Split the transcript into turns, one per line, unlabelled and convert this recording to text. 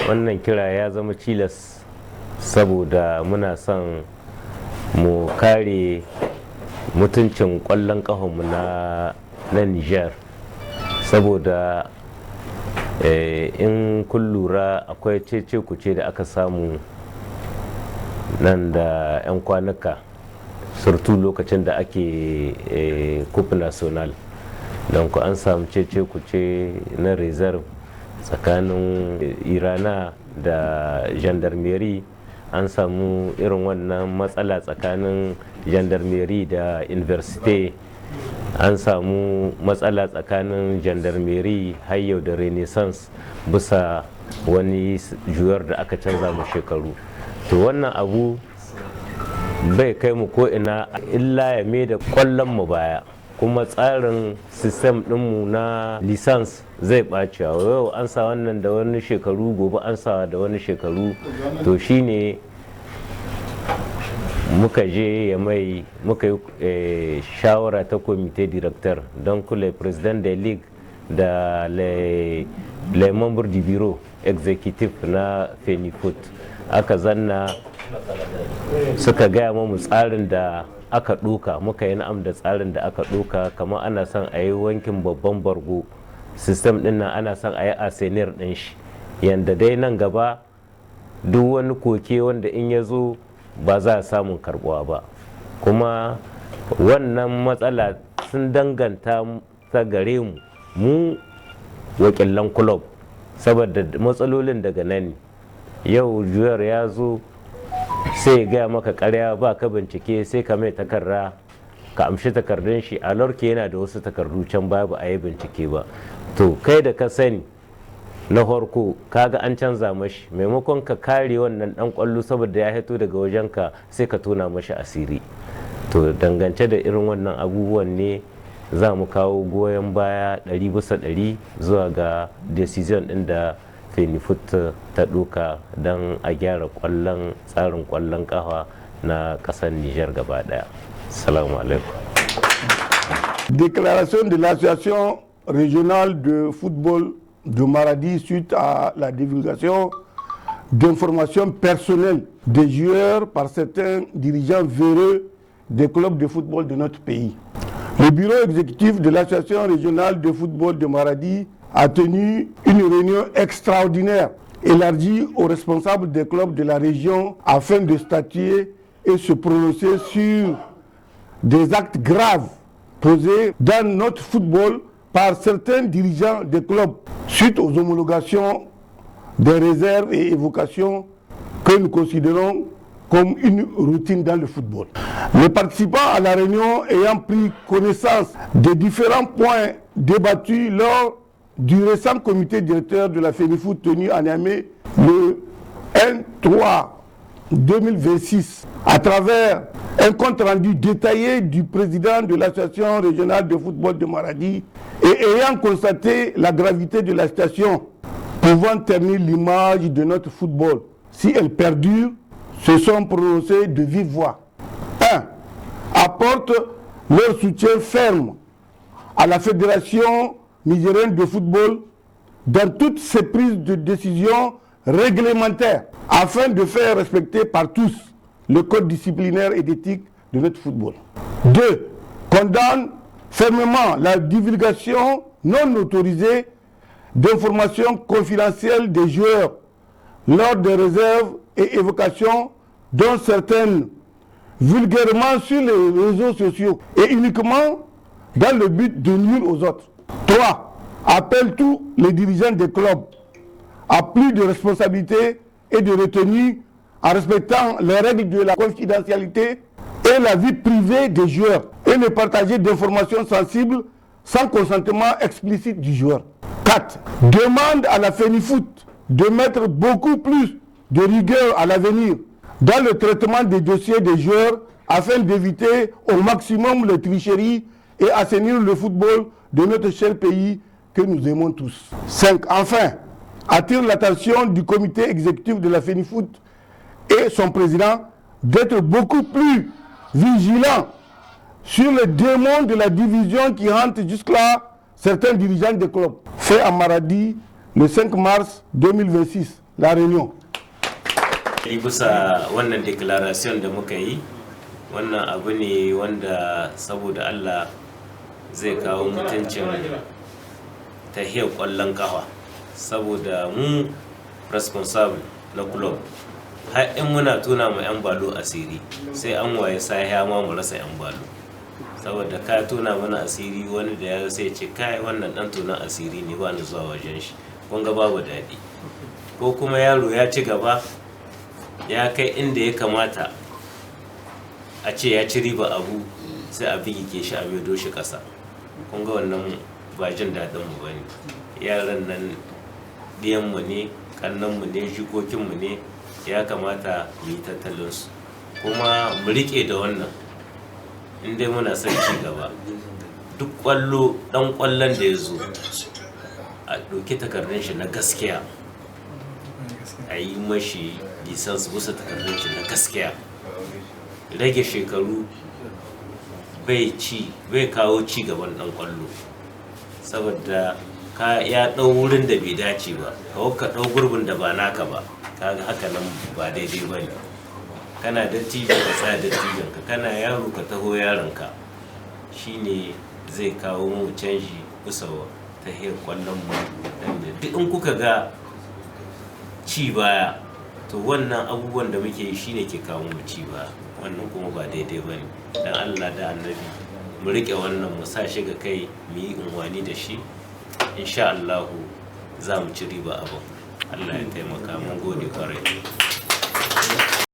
Wannan kira ya zama cilas saboda muna son mu kare mutuncin ƙwallon ƙahonmu na Niger, saboda in kun lura akwai cece kuce da aka samu nan da 'yan kwanuka, surtu lokacin da ake coupe national, don ku an samu cece kuce na reserve tsakanin irana da gendarmerie. An samu irin wannan matsala tsakanin gendarmerie da university. An samu matsala tsakanin gendarmerie hayyau da renaissance bisa wani juyar da aka canza mu shekaru. To wannan abu bai kai mu ko ina illa ya mai da kwallon mu baya, kuma tsarin sistem ɗinmu na lisans zai ɓaci. Yau an sa wannan da wani shekaru, gobe an sa da wani shekaru. To shine muka je ya mai muka yi shawara ta comité directeur, donc le président de ligue da les membres du bureau exécutif na Fenifoot aka zanna suka gaya mu tsarin da aka ɗoka. Muka yi na'am da tsarin da aka ɗoka, kamar ana son a yi wankin babban bargo, sistem ɗin nan ana son a yi asenir ɗin shi, yanda dai nan gaba duk wani koke wanda in ya zo ba za a samun karbuwa ba. Kuma wannan matsala sun danganta ta gare mu wakilan kulob, saboda matsalolin daga nan. Yau juyar ya zo sai gaya maka karya, ba ka bincike, sai ka mai takarda ka amshi takardun shi, a lorke yana da wasu takardu can babu a yi bincike ba. To kai da ka sani na farko kaga an canza mashi, maimakon ka kare wannan dan kwallo saboda ya hito daga wajenka, sai ka tona mashi asiri. To dangance da irin wannan abubuwan ne za mu kawo goyon baya 100% zuwa ga decision din da Fenifoot ta ɗauka don a gyara tsarin kwallon kafa na ƙasar Niger gaba ɗaya. Assalamu alaikum.
Déclaration de l'association régionale de football de Maradi suite à la divulgation d'informations personnelles des joueurs par certains dirigeants véreux des clubs de football de notre pays. Le bureau exécutif de l'association régionale de football de Maradi a tenu une réunion extraordinaire élargie aux responsables des clubs de la région afin de statuer et se prononcer sur des actes graves posés dans notre football par certains dirigeants des clubs suite aux homologations des réserves et évocations que nous considérons comme une routine dans le football. Les participants à la réunion ayant pris connaissance des différents points débattus lors du récent comité directeur de la Fenifoot tenu à Niamey le 1-3-2026 à travers un compte rendu détaillé du président de l'association régionale de football de Maradi, et ayant constaté la gravité de la situation pouvant ternir l'image de notre football si elle perdure, se sont prononcés de vive voix. 1. Apportent leur soutien ferme à la Fédération nigérienne de football dans toutes ses prises de décision réglementaires afin de faire respecter par tous le code disciplinaire et d'éthique de notre football. 2. Condamnent fermement la divulgation non autorisée d'informations confidentielles des joueurs lors des réserves et évocations dont certaines vulgairement sur les réseaux sociaux et uniquement dans le but de nuire aux autres. 3. Appelle tous les dirigeants des clubs à plus de responsabilité et de retenue en respectant les règles de la confidentialité et la vie privée des joueurs et ne partager d'informations sensibles sans consentement explicite du joueur. 4. Demande à la Fenifoot de mettre beaucoup plus de rigueur à l'avenir dans le traitement des dossiers des joueurs afin d'éviter au maximum les tricheries et assainir le football de notre cher pays que nous aimons tous. 5. Enfin, attire l'attention du comité exécutif de la FENIFOOT et son président d'être beaucoup plus vigilants sur les démons de la division qui hantent jusque-là certains dirigeants des clubs. Fait à Maradi le 5 mars 2026, La Réunion.
Bisa wannan declaration da muka yi, wannan abu ne wanda saboda Allah zai kawo mutuncin tahiyar kwallon kafa, saboda mu responsable na club har in muna tuna mu 'yan balo asiri sai an waye sahiya ma mu rasa 'yan balo, saboda ka tuna mana asiri wani da ya sai ce kai wannan dan tunan asiri ne ba ni zuwa wajen shi, kun ga babu daɗi. Ko kuma yaro ya ci gaba ya kai inda ya kamata a ce ya ci riba abu sai a bigike shi a maido shi ƙasa, kun ga wannan ba jin daɗinmu ba ne. Yaran nan ɗiyanmu ne, ƙannanmu ne, jikokinmu ne, ya kamata mu yi tattalinsu kuma mu riƙe da wannan inda muna son ci gaba. Duk ƙwallo ɗan ƙwallon da ya zo a ɗauki takardun shi na gaskiya, a yi mashi lisansu bisa takardun shi na gaskiya. Rage shekaru bai kawo ci gaban ɗan ƙwallo, saboda ka ya ɗau wurin da bai dace ba, ka ɗau gurbin da ba naka ba, kaga haka nan ba daidai ba ne. Kana dattijo ka tsaya dattijonka, kana yaro ka taho yaronka, shine zai kawo mu canji bisa tahiyar ƙwallon mu. Duk in kuka ga ci baya to wannan abubuwan da muke yi shine ke kawo mu ci baya, wannan kuma ba daidai ba ne. Dan Allah da Annabi mu riƙe wannan, mu sa shi ga kai, mu yi unwani da shi, insha Allah za mu ci riba abin. Allah ya taimaka, mun gode kwarai.